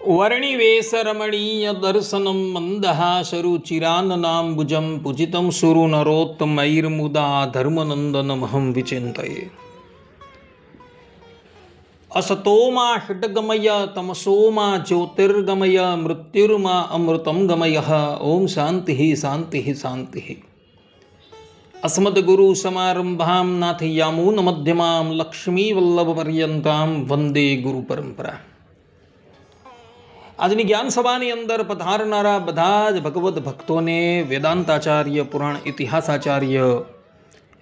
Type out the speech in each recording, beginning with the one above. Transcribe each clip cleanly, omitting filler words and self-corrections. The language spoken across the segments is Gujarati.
વર્ણિવેશરમણીય દર્શનમ મંદહાસરુચિરાનનાંબુજં પૂજિतं સુરુ નરોત્તમૈર્મુદા ધર્મનંદનમહં વિચિંતયે. અસતોમા ષડગમય તમસોમા જ્યોતિર્ગમય મૃત્યુર્મા અમૃતમ ગમય. ઓમ શાંતિ શાંતિ શાંતિ. અસ્મદ્ગુરુ સમારંભાં નાથયામૂન મધ્યમાં લક્ષ્મીવલ્લભપર્યંતાં વંદે ગુરુ પરંપરા. આજની જ્ઞાન સભાની અંદર પધારનારા બધા જ ભગવદ્ ભક્તોને વેદાંતાચાર્ય પુરાણ ઇતિહાસાચાર્ય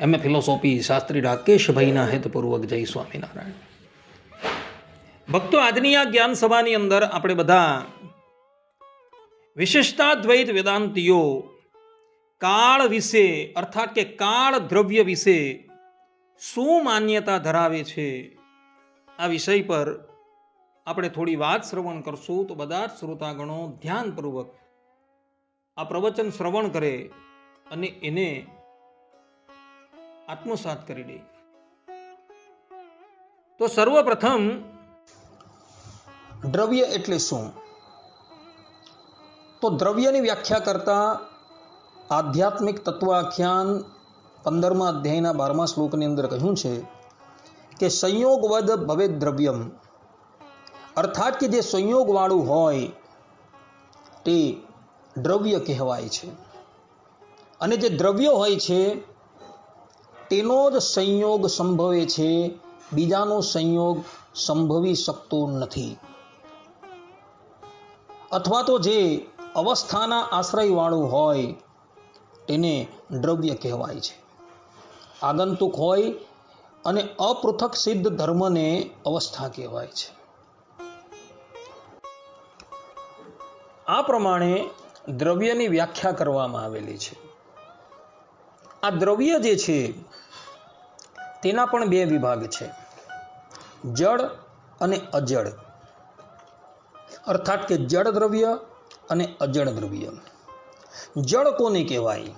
એમ એ ફિલોસોફી શાસ્ત્રી રાકેશભાઈના હેતપૂર્વક જય સ્વામિનારાયણ. ભક્તો, આજની આ જ્ઞાન સભાની અંદર આપણે બધા વિશિષ્ટાદ્વૈત વેદાંતિઓ કાળ વિશે અર્થાત કે કાળ દ્રવ્ય વિશે શું માન્યતા ધરાવે છે આ વિષય પર આપણે થોડી વાત શ્રવણ કરશું. તો બધા જ શ્રોતાગણો ધ્યાનપૂર્વક આ પ્રવચન શ્રવણ કરે અને એને આત્મસાત કરી દે. તો સર્વપ્રથમ દ્રવ્ય એટલે શું? તો દ્રવ્યની વ્યાખ્યા કરતા આધ્યાત્મિક તત્વાખ્યાન 15મા અધ્યાયના 12મા શ્લોકની અંદર કહ્યું છે કે સંયોગવદ ભવે દ્રવ્યમ, અર્થાત કે જે સંયોગવાળું હોય તે દ્રવ્ય કહેવાય છે. અને જે દ્રવ્ય હોય છે તેનો જ સંયોગ સંભવે છે, બીજાનો સંયોગ સંભવી શકતો નથી. અથવા તો જે અવસ્થાના આશ્રયવાળું હોય તેને દ્રવ્ય કહેવાય છે. આગંતુક હોય અને અપૃથક સિદ્ધ ધર્મને અવસ્થા કહેવાય છે. આ પ્રમાણે દ્રવ્યની વ્યાખ્યા કરવામાં આવેલી છે. આ દ્રવ્ય જે છે તેના પણ બે વિભાગ છે, જડ અને અજડ. અર્થાત કે જડ દ્રવ્ય અને અજડ દ્રવ્ય. જડ કોને કહેવાય?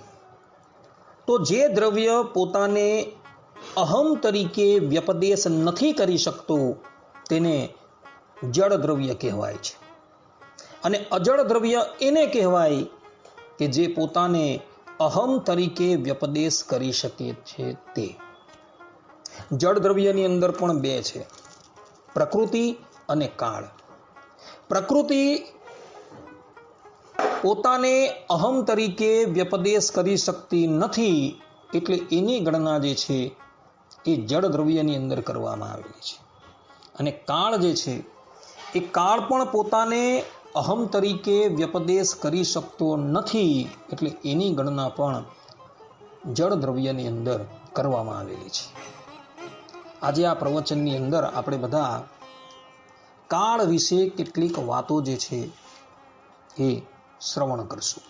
તો જે દ્રવ્ય પોતાને અહમ તરીકે વ્યપદેશ નથી કરી શકતું તેને જડ દ્રવ્ય કહેવાય છે. અને અજડ દ્રવ્ય એને કહેવાય કે જે પોતાને અહમ તરીકે વ્યપદેશ કરી શકે છે તે. જડ દ્રવ્યની અંદર પણ બે છે, પ્રકૃતિ અને કાળ. પ્રકૃતિ પોતાને અહમ તરીકે વ્યપદેશ કરી શકતી નથી, એટલે એની ગણના જે છે એ જડ દ્રવ્યની અંદર કરવામાં આવેલી છે. અને કાળ જે છે એ કાળ પણ પોતાને અહમ તરીકે વ્યપદેશ કરી શકતો નથી, એટલે એની ગણના પણ જડ દ્રવ્યની અંદર કરવામાં આવેલી છે. આજે આ પ્રવચનની અંદર આપણે બધા કાળ વિશે કેટલીક વાતો જે છે એ શ્રવણ કરશું.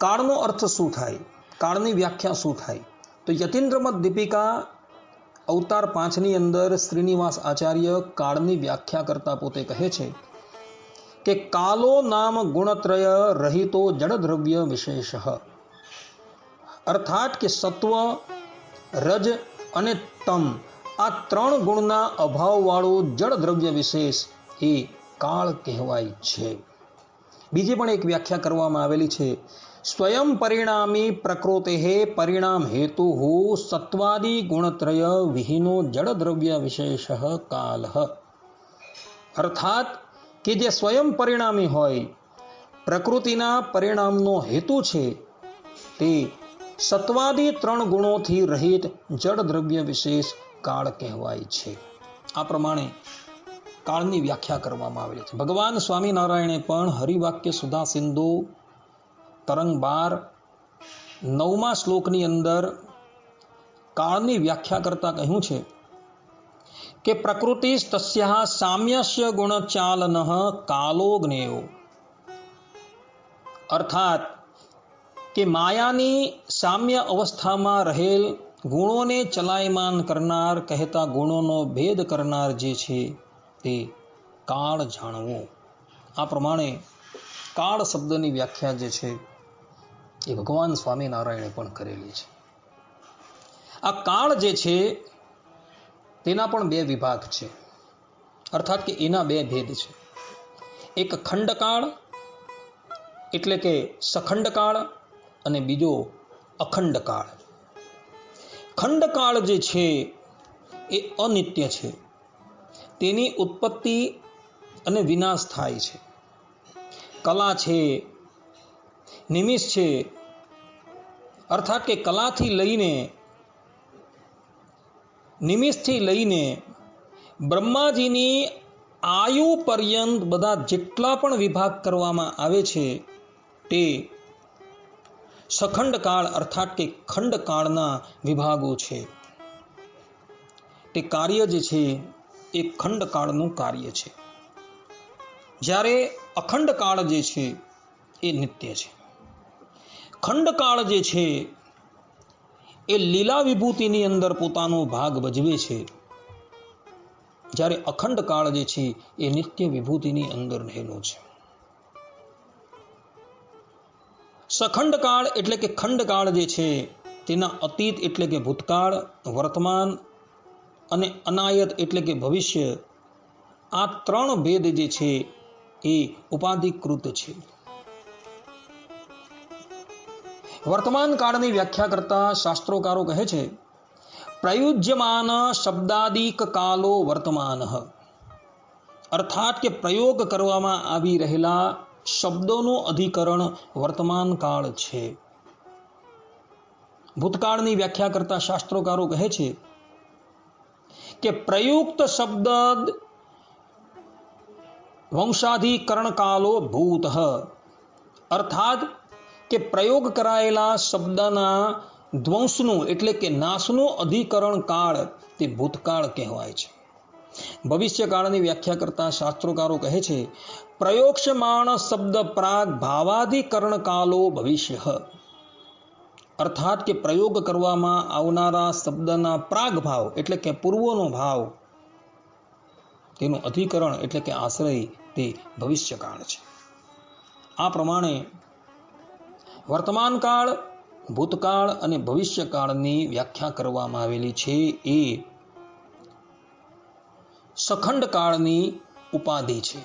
કાળનો અર્થ શું થાય? કાળની વ્યાખ્યા શું થાય? તો યતીન્દ્રમત દીપિકા અવતાર 5ની અંદર શ્રીનિવાસ આચાર્ય કાળની વ્યાખ્યા કરતા પોતે કહે છે કે કાલો નામ ગુણત્રય રહિતો જડ દ્રવ્ય વિશેષ. અર્થાત કે સત્વ, રજ અને તમ આ 3 ગુણના અભાવવાળું જડ દ્રવ્ય વિશેષ એ કાળ કહેવાય છે. બીજી પણ એક વ્યાખ્યા કરવામાં આવેલી છે, સ્વયં પરિણામી પ્રકૃતે પરિણામ હેતુ સત્વાદિ ગુણત્રય વિહીનો જડ દ્રવ્ય વિશેષ કાલ. અર્થાત કે જે સ્વયં પરિણામી હોય, પ્રકૃતિના પરિણામનો હેતુ છે, તે સત્વાદી 3 ગુણોથી રહિત જડ દ્રવ્ય વિશેષ કાળ કહેવાય છે. આ પ્રમાણે કાળની વ્યાખ્યા કરવામાં આવેલી છે. ભગવાન સ્વામિનારાયણે પણ હરિવાક્ય સુધા સિંધુ તરંગ 12 9મા શ્લોકની અંદર કાળની વ્યાખ્યા કરતા કહ્યું છે કે પ્રકૃતિ તસ્યા સામ્યસ્ય ગુણ ચાલન કાલો જ્ઞેયો. અર્થાત કે માયાની સામ્ય અવસ્થામાં રહેલ ગુણોને ચલાયમાન કરનાર, કહેતા ગુણોનો ભેદ કરનાર જે છે તે કાળ જાણવો. આ પ્રમાણે કાળ શબ્દની વ્યાખ્યા જે છે એ ભગવાન સ્વામિનારાયણે પણ કરેલી છે. આ કાળ જે છે તેના પણ બે વિભાગ છે. અર્થાત કે એના બે ભેદ છે. એક ખંડકાળ એટલે કે સખંડકાળ અને બીજો અખંડકાળ. ખંડકાળ જે છે એ અનિત્ય છે, તેની ઉત્પત્તિ અને વિનાશ થાય છે. કલા છે, નિમિષ છે, અર્થાત કે કલાથી લઈને નિમિષથી લઈને બ્રહ્માજીની આયુ પર્યંત બધા જેટલા પણ વિભાગ કરવામાં આવે છે તે સખંડકાળ અર્થાત કે ખંડકાળના વિભાગો છે. તે કાર્ય જે છે એ ખંડકાળનું કાર્ય છે, જ્યારે અખંડકાળ જે છે એ નિત્ય છે. ખંડકાળ જે છે એ લીલા વિભૂતિની અંદર પોતાનો ભાગ ભજવે છે, જ્યારે અખંડકાળ જે છે એ નિત્ય વિભૂતિની અંદર રહેલો છે. સખંડકાળ એટલે કે ખંડકાળ જે છે તેના અતીત એટલે કે ભૂતકાળ, વર્તમાન અને અનાયત એટલે કે ભવિષ્ય, આ ત્રણ ભેદ જે છે એ ઉપાધિકૃત છે. વર્તમાન કાળની વ્યાખ્યા કરતા શાસ્ત્રોકારો કહે છે, પ્રયુજ્યમાન શબ્દાદિક કાલો વર્તમાન, અર્થાત કે પ્રયોગ કરવામાં આવી રહેલા શબ્દોનું અધિકરણ વર્તમાન કાળ છે. ભૂતકાળની વ્યાખ્યા કરતા શાસ્ત્રોકારો કહે છે કે પ્રયુક્ત શબ્દ વંશાધિકરણ કાલો ભૂત, અર્થાત કે પ્રયોગ કરાયેલા શબ્દના ધ્વંસનું એટલે કે નાશનું અધિકરણ કાળ તે ભૂતકાળ કહેવાય છે. ભવિષ્યકાળની વ્યાખ્યા કરતા શાસ્ત્રોકારો કહે છે, પ્રયોક્ષ્યમાણ શબ્દ પ્રાગ ભાવાધિકરણ કાલો ભવિષ્ય, અર્થાત કે પ્રયોગ કરવામાં આવનારા શબ્દના પ્રાગ ભાવ એટલે કે પૂર્વનો ભાવ, તેનું અધિકરણ એટલે કે આશ્રય તે ભવિષ્યકાળ છે. આ પ્રમાણે વર્તમાન કાળ, ભૂતકાળ અને ભવિષ્યકાળની વ્યાખ્યા કરવામાં આવેલી છે. એ સખંડ કાળની ઉપાધિ છે.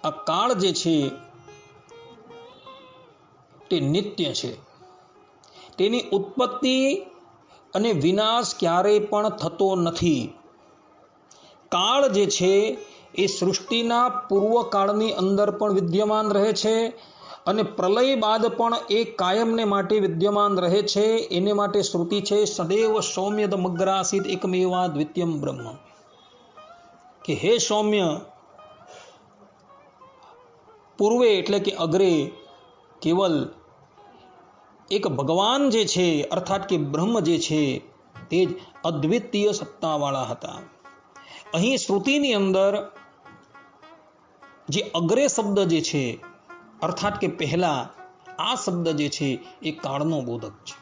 આ કાળ જે છે તે નિત્ય છે, તેની ઉત્પત્તિ અને વિનાશ ક્યારેય પણ થતો નથી. કાળ જે છે એ સૃષ્ટિના પૂર્વકાળની અંદર પણ વિદ્યમાન રહે છે અને પ્રલય બાદ પણ એ કાયમને માટે વિદ્યમાન રહે છે. એને માટે શ્રુતિ છે, સદૈવ સૌમ્યદ મગ્રાસિત એકમેવા દ્વિતીયમ બ્રહ્મ, કે હે સૌમ્ય, પૂર્વે એટલે કે અગ્રે કેવલ એક ભગવાન જે છે અર્થાત કે બ્રહ્મ જે છે તે જ અદ્વિતીય સત્તાવાળા હતા. અહીં શ્રુતિની અંદર જે અગ્રે શબ્દ જે છે અર્થાત કે પહેલા, આ શબ્દ જે છે એ કાળનો બોધક છે.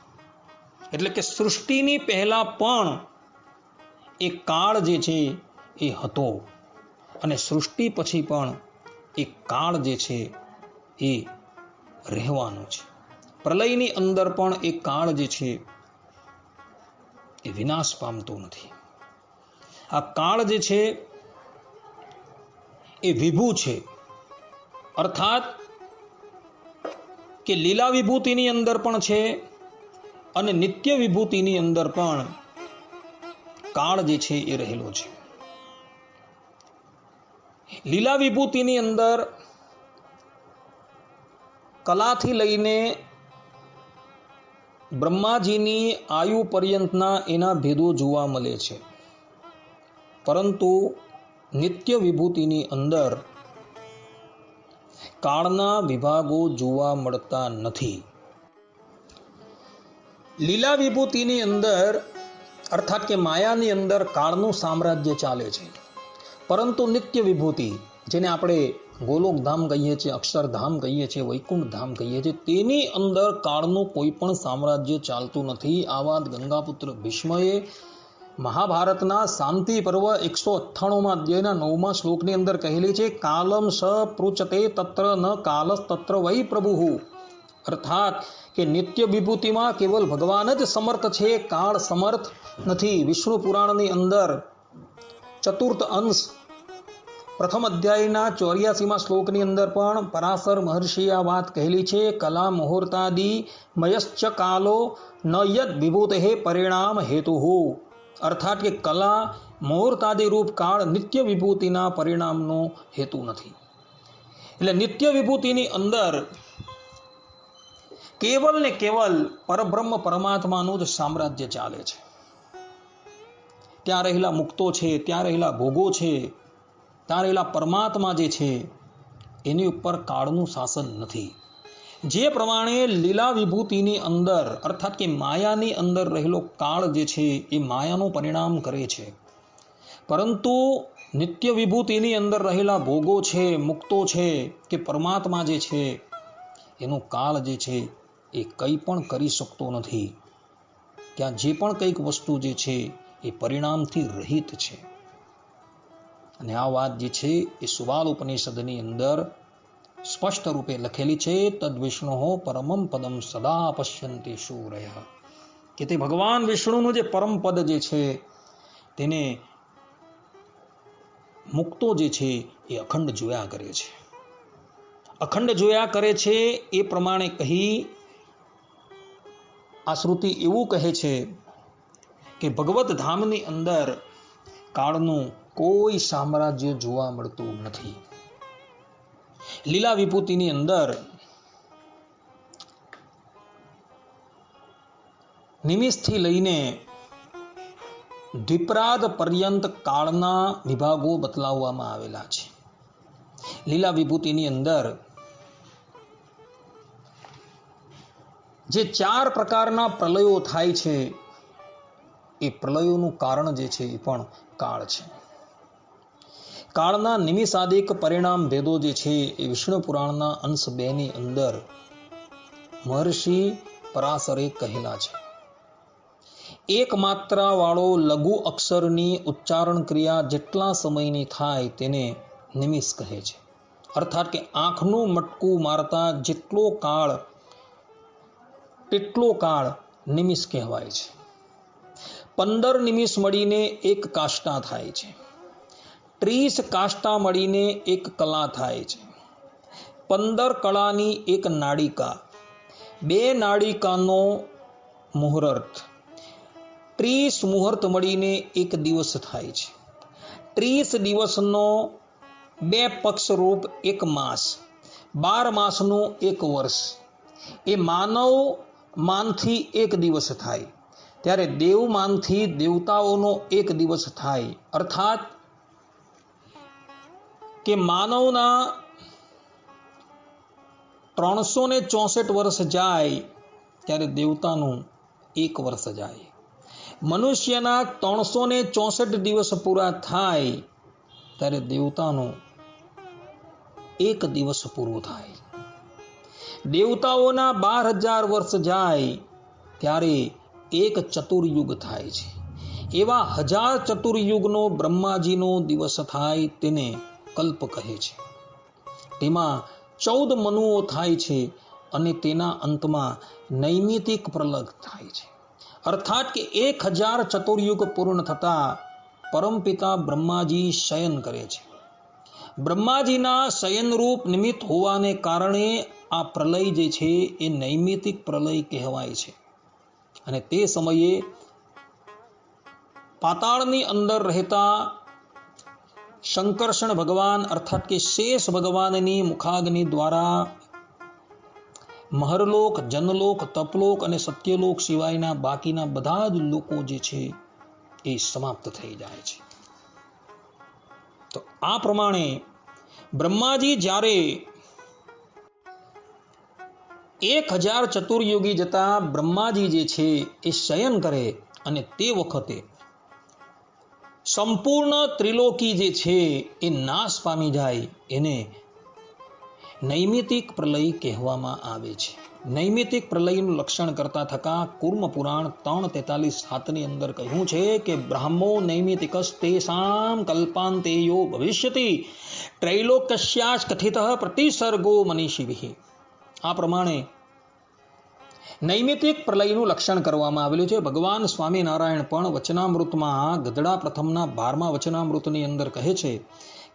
એટલે કે સૃષ્ટિની પહેલા પણ એ કાળ જે છે એ હતો અને સૃષ્ટિ પછી પણ એ કાળ જે છે એ રહેવાનો છે. પ્રલયની અંદર પણ એ કાળ જે છે એ વિનાશ પામતો નથી. આ કાળ જે છે એ વિભૂ છે, અર્થાત કે લીલા વિભૂતિની અંદર પણ છે અને નિત્ય વિભૂતિની અંદર પણ કાળ જે છે એ રહેલો છે. લીલા વિભૂતિની અંદર કલાથી લઈને બ્રહ્માજીની આયુ પર્યંતના એના ભેદો જોવા મળે છે, પરંતુ નિત્ય વિભૂતિની અંદર કાળના વિભાગો જોવા મળતા નથી. લીલા વિભૂતિની અંદર અર્થાત કે માયાની અંદર કાળનું સામ્રાજ્ય ચાલે છે, પરંતુ નિત્ય વિભૂતિ જેને આપણે ગોલોકધામ કહીએ છીએ, અક્ષરધામ કહીએ છીએ, વૈકુંઠ ધામ કહીએ છીએ, તેની અંદર કાળનું કોઈ પણ સામ્રાજ્ય ચાલતું નથી. આ વાત ગંગાપુત્ર ભીષ્મએ મહાભારતના શાંતિ પર્વ 198 અધ્યાયના 9મા શ્લોકની અંદર કહેલી છે. કાલમ સ પૃચતે તત્ર ન કાલસ તત્ર વૈ પ્રભુ, અર્થાત કે નિત્ય વિભૂતિમાં કેવલ ભગવાન જ સમર્થ છે, કાળ સમર્થ નથી. વિષ્ણુ પુરાણની અંદર ચતુર્થ અંશ પ્રથમ અધ્યાયના 84માં શ્લોકની અંદર પણ પરાશર મહર્ષિએ આ વાત કહેલી છે. કલા મુહૂર્તાદિ મયશ્ચ કાલો ન યદ વિભૂતે પરિણામ હેતુ. અર્થાત કે કલા મુહૂર્તાદિ રૂપ કાળ નિત્ય વિભૂતિના પરિણામનો હેતુ નથી. એટલે નિત્ય વિભૂતિની અંદર કેવલ ને કેવલ પરબ્રહ્મ પરમાત્માનું જ સામ્રાજ્ય ચાલે છે. ત્યાં રહેલા મુક્તો છે, ત્યાં રહેલા ભોગો છે, ત્યાં રહેલા પરમાત્મા જે છે એની ઉપર કાળનું શાસન નથી. જે પ્રમાણે લીલા વિભૂતિની અંદર અર્થાત કે માયાની અંદર રહેલો કાળ જે છે એ માયાનું પરિણામ કરે છે, પરંતુ નિત્ય વિભૂતિની અંદર રહેલા ભોગો છે, મુક્તો છે કે પરમાત્મા જે છે એનો કાળ જે છે એ કંઈ પણ કરી શકતો નથી. ત્યાં જે પણ કંઈક વસ્તુ જે છે એ પરિણામથી રહિત છે. અને આ વાત જે છે એ સુબાલ ઉપનિષદની અંદર સ્પષ્ટ રૂપે લખેલી છે. તદ વિષ્ણુ પરમમ પદમ સદા પશ્યંતિ શૂરયઃ, કે તે ભગવાન વિષ્ણુનું જે પરમ પદ જે છે તેને મુક્તો જે છે એ અખંડ જોયા કરે છે. અખંડ જોયા કરે છે એ પ્રમાણે કહી આ શ્રુતિ એવું કહે છે કે ભગવત ધામની અંદર કાળનું કોઈ સામ્રાજ્ય જોવા મળતું નથી. લીલા વિભૂતિની અંદર નિમિષથી લઈને દ્વિપરાદ પર્યંત કાળના વિભાગો બતલાવવામાં આવેલા છે. લીલા વિભૂતિની અંદર જે 4 પ્રકારના પ્રલયો થાય છે એ પ્રલયોનું કારણ જે છે એ પણ કાળ છે. કાળના નિમિષાદિક પરિણામ ભેદો જે છે એ વિષ્ણુ પુરાણના અંશ 2 ની અંદર મહર્ષિ પરાશરે કહેલા છે. એક માત્રા વાળો લઘુ અક્ષરની ઉચ્ચારણ ક્રિયા જેટલા સમયની થાય તેને નિમિષ કહે છે. અર્થાત કે આંખનું મટકું મારતા જેટલો કાળ તેટલો કાળ નિમિષ કહેવાય છે. 15 નિમિષ મળીને એક કાષ્ટા થાય છે. 30 કાષ્ટા મળીને એક કલા થાય છે. 15 કળાની એક નાડિકા, 2 નાડિકાનો મુહૂર્ત, 30 મુહૂર્ત મળીને એક દિવસ થાય છે. 30 દિવસનો 2 પક્ષ રૂપ એક માસ, 12 માસનું એક વર્ષ. એ માનવ માનથી એક દિવસ થાય ત્યારે દેવ માનથી દેવતાઓનો એક દિવસ થાય. અર્થાત કે માનવના 364 વર્ષ જાય ત્યારે દેવતાનું એક વર્ષ જાય. મનુષ્યના 364 દિવસ પૂરા થાય ત્યારે દેવતાનું એક દિવસ પૂરો થાય. દેવતાઓના 12,000 વર્ષ જાય ત્યારે એક ચતુર્યુગ થાય છે. એવા 1000 ચતુર્યુગનો બ્રહ્માજીનો દિવસ થાય તેને કલ્પ કહે છે. તેમાં 14 મનુઓ થાય છે અને તેના અંતમાં નૈમિતિક પ્રલય થાય છે. અર્થાત કે 1000 ચતુર્યુગ પૂર્ણ થતા પરમપિતા બ્રહ્માજી શયન કરે છે. બ્રહ્માજીના શયનરૂપ નિમિત્ત હોવાને કારણે આ પ્રલય જે છે એ નૈમિતિક પ્રલય કહેવાય છે. અને તે સમયે પાતાળની અંદર રહેતા શંકરષણ ભગવાન અર્થાત કે શેષ ભગવાનની મુખાગ્નિ દ્વારા મહરલોક, જનલોક, તપલોક અને સત્યલોક સિવાયના બાકીના બધા જ લોકો જે છે એ સમાપ્ત થઈ જાય છે. તો આ પ્રમાણે બ્રહ્માજી જ્યારે 1000 ચતુર્યુગી જતા બ્રહ્માજી જે છે એ શયન કરે અને તે વખતે સંપૂર્ણ ત્રિલોકી જે છે એ નાશ પામી જાય એને નૈમિતિક પ્રલય કહેવામાં આવે છે. નૈમિતિક પ્રલયનું લક્ષણ કરતા થકા કુર્મ પુરાણ 3:43 ની અંદર કહ્યું છે કે બ્રાહ્મો નૈમિતિકસ્તેષાં કલ્પાંતેયો ભવિષ્યતિ ત્રૈલોક્યસ્યાચ કથિતઃ પ્રતિસર્ગો મનીષિભિઃ. આ પ્રમાણે નૈમિતિક પ્રલયનું લક્ષણ કરવામાં આવેલું છે. ભગવાન સ્વામિનારાયણ પણ વચનામૃતમાં ગધડા પ્રથમના 12મા વચનામૃતની અંદર કહે છે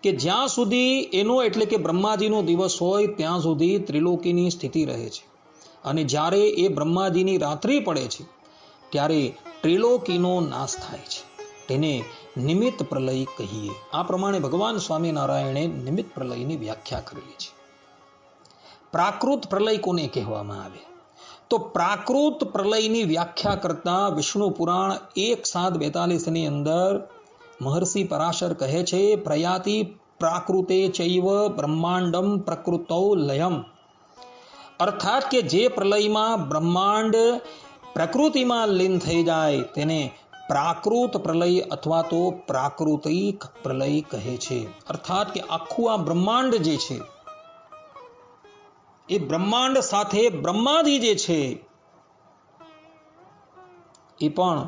કે જ્યાં સુધી એનો એટલે કે બ્રહ્માજીનો દિવસ હોય ત્યાં સુધી ત્રિલોકીની સ્થિતિ રહે છે, અને જ્યારે એ બ્રહ્માજીની રાત્રિ પડે છે ત્યારે ત્રિલોકીનો નાશ થાય છે. તેને નિમિત્ત પ્રલય કહીએ. આ પ્રમાણે ભગવાન સ્વામિનારાયણે નિમિત્ત પ્રલયની વ્યાખ્યા કરેલી છે. પ્રાકૃત પ્રલય કોને કહેવામાં આવે? તો પ્રાકૃત પ્રલયની વ્યાખ્યા કરતા વિષ્ણુ પુરાણ 1:7-42 ની અંદર મહર્ષિ પરાશર કહે છે, પ્રયાતિ પ્રાકૃતે ચૈવ બ્રહ્માંડમ પ્રકૃતૌ લયમ. અર્થાત કે જે પ્રલયમાં બ્રહ્માંડ પ્રકૃતિમાં લીન થઈ જાય તેને પ્રાકૃત પ્રલય અથવા તો પ્રાકૃતિક પ્રલય કહે છે. અર્થાત કે આખું આ બ્રહ્માંડ જે છે એ બ્રહ્માંડ સાથે બ્રહ્માજી જે છે એ પણ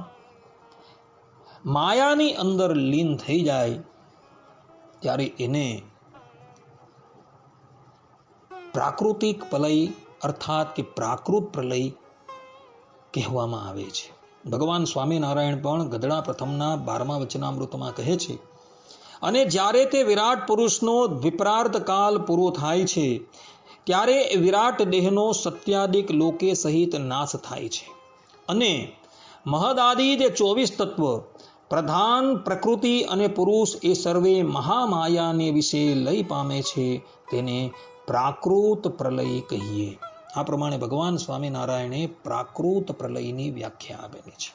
માયાની અંદર લીન થઈ જાય ત્યારે એને પ્રાકૃતિક પ્રલય અર્થાત કે પ્રાકૃત પ્રલય કહેવામાં આવે છે. ભગવાન સ્વામિનારાયણ પણ ગધડા પ્રથમના 12મા વચનામૃતમાં કહે છે, અને જ્યારે તે વિરાટ પુરુષનો દ્વિપ્રાર્ધ કાલ પૂરો થાય છે ત્યારે વિરાટ દેહનો સત્યાદિક લોકે સહિત નાશ થાય છે, અને મહદાદિ જે 24 તત્વ પ્રધાન પ્રકૃતિ અને પુરુષ એ સર્વે મહામાયાને વિશે લય પામે છે. તેને પ્રાકૃત પ્રલય કહીએ. આ પ્રમાણે ભગવાન સ્વામિનારાયણે પ્રાકૃત પ્રલયની વ્યાખ્યા આપેલી છે.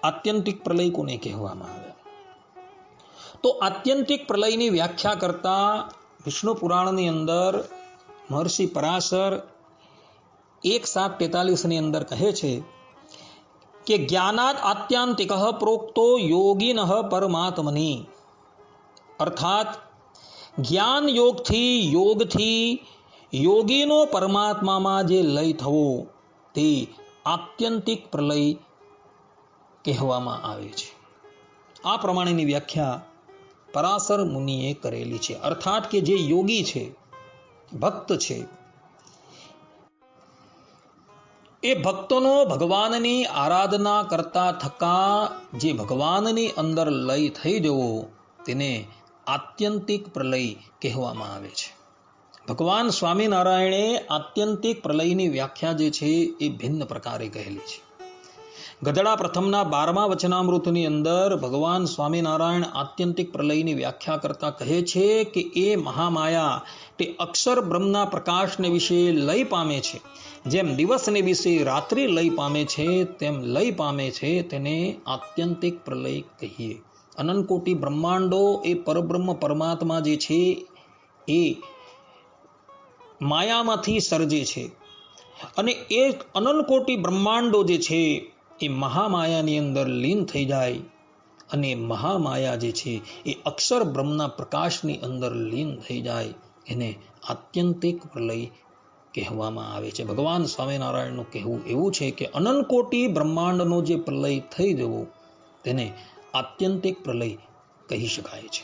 આત્યંતિક પ્રલય કોને કહેવામાં આવે? તો આત્યંતિક પ્રલયની વ્યાખ્યા કરતા વિષ્ણુ પુરાણની અંદર મહર્ષિ પરાશર 1:7-43 ની અંદર કહે છે કે જ્ઞાનાદ આત્યંતિક પ્રોક્તો યોગિન પરમાત્મની. અર્થાત જ્ઞાન યોગથી યોગીનો પરમાત્મામાં જે લય થવો તે આત્યંતિક પ્રલય કહેવામાં આવે છે. આ પ્રમાણેની વ્યાખ્યા પરાશર મુનિએ કરેલી છે. અર્થાત કે જે યોગી છે, ભક્ત છે, એ ભક્તનો ભગવાનની આરાધના કરતા થકા જે ભગવાનની અંદર લય થઈ જવો તેને આત્યંતિક પ્રલય કહેવામાં આવે છે. ભગવાન સ્વામિનારાયણે આત્યંતિક પ્રલયની વ્યાખ્યા જે છે એ ભિન્ન પ્રકારે કહેલી છે. ગધડા પ્રથમના 12મા વચનામૃતની અંદર ભગવાન સ્વામિનારાયણ આત્યંતિક પ્રલયની વ્યાખ્યા કરતા કહે છે કે એ મહામાયા તે અક્ષર બ્રહ્મના પ્રકાશને વિશે લય પામે છે. જેમ દિવસને વિશે રાત્રિ લય પામે છે તેમ લય પામે છે. તેને આત્યંતિક પ્રલય કહીએ. અનંતકોટી બ્રહ્માંડો એ પરબ્રહ્મ પરમાત્મા જે છે એ માયામાંથી સર્જે છે, અને એ અનંતકોટી બ્રહ્માંડો જે છે એ મહામાયાની અંદર લીન થઈ જાય, અને મહામાયા જે છે એ અક્ષર બ્રહ્મના પ્રકાશની અંદર લીન થઈ જાય. એને આત્યંતિક પ્રલય કહેવામાં આવે છે. ભગવાન સ્વામિનારાયણનું કહેવું એવું છે કે અનંતકોટી બ્રહ્માંડનો જે પ્રલય થઈ જવો તેને આત્યંતિક પ્રલય કહી શકાય છે.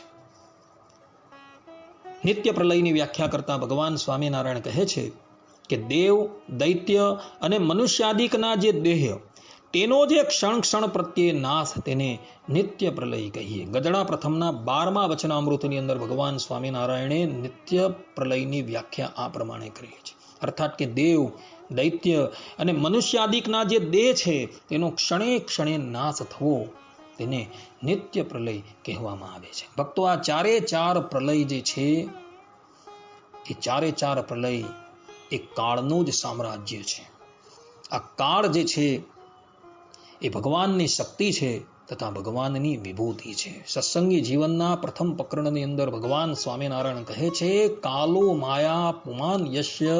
નિત્ય પ્રલયની વ્યાખ્યા કરતા ભગવાન સ્વામિનારાયણ કહે છે કે દેવ, દૈત્ય અને મનુષ્યાદિકના જે દેહ તેનો જે ક્ષણ પ્રત્યે નાશ તેને નિત્ય પ્રલય કહીએ. ગધડા પ્રથમના 12મા વચનામૃતની અંદર ભગવાન સ્વામિનારાયણે નિત્ય પ્રલયની વ્યાખ્યા આ પ્રમાણે કરી છે. અર્થાત કે દેવ, દૈત્ય અને મનુષ્યાદિકના જે દેહ છે તેનો ક્ષણે ક્ષણે નાશ થવો તેને નિત્ય પ્રલય કહેવામાં આવે છે. ભક્તો, આ 4 પ્રલય જે છે એ 4 પ્રલય એ કાળનું જ સામ્રાજ્ય છે. આ કાળ જે છે એ ભગવાનની શક્તિ છે તથા ભગવાનની વિભૂતિ છે. સત્સંગી જીવનના પ્રથમ પ્રકરણની અંદર ભગવાન સ્વામિનારાયણ કહે છે, કાલો માયા પુમાન યસ્ય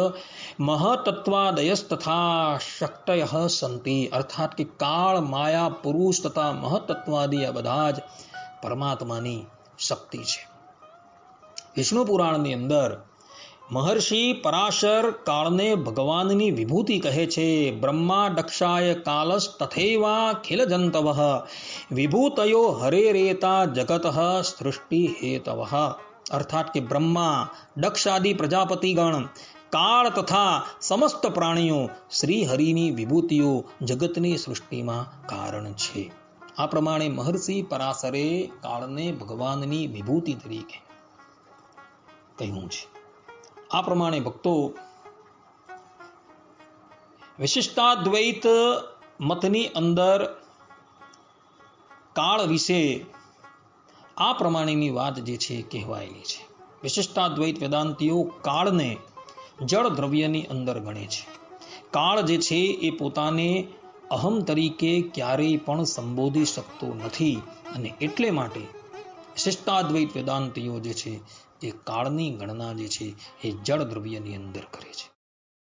મહતત્વાદયસ તથા શક્તયઃ સંતિ. અર્થાત કે કાળ, માયા, પુરુષ તથા મહતત્વાદી આ બધા જ પરમાત્માની શક્તિ છે. વિષ્ણુ પુરાણની અંદર મહર્ષિ પરાશર કાળને ભગવાનની વિભૂતિ કહે છે. બ્રહ્મા દક્ષાય કાલસ તથૈવા ખિલજંતવઃ વિભૂતયો હરેરેતા જગતઃ સૃષ્ટિ હેતવઃ. અર્થાત કે બ્રહ્મા, દક્ષાદિ પ્રજાપતિગણ, કાળ તથા સમસ્ત પ્રાણીઓ શ્રી હરિની વિભૂતિઓ જગતની સૃષ્ટિમાં કારણ છે. આ પ્રમાણે મહર્ષિ પરાશરે કાળને ભગવાનની વિભૂતિ તરીકે કહ્યું છે. આ પ્રમાણે ભક્તો વિશિષ્ટાદ્વૈત મતની અંદર કાળ વિશે આ પ્રમાણેની વાત જે છે કહેવાયેલી છે. વિશિષ્ટાદ્વૈત વેદાંતિઓ કાળને જળ દ્રવ્યની અંદર ગણે છે. કાળ જે છે એ પોતાને અહમ તરીકે ક્યારેય પણ સંબોધી શકતો નથી અને એટલે માટે વિશિષ્ટાદ્વૈત વેદાંતિઓ જે છે એ કાળની ગણના જે છે એ જળ દ્રવ્યની અંદર કરે છે.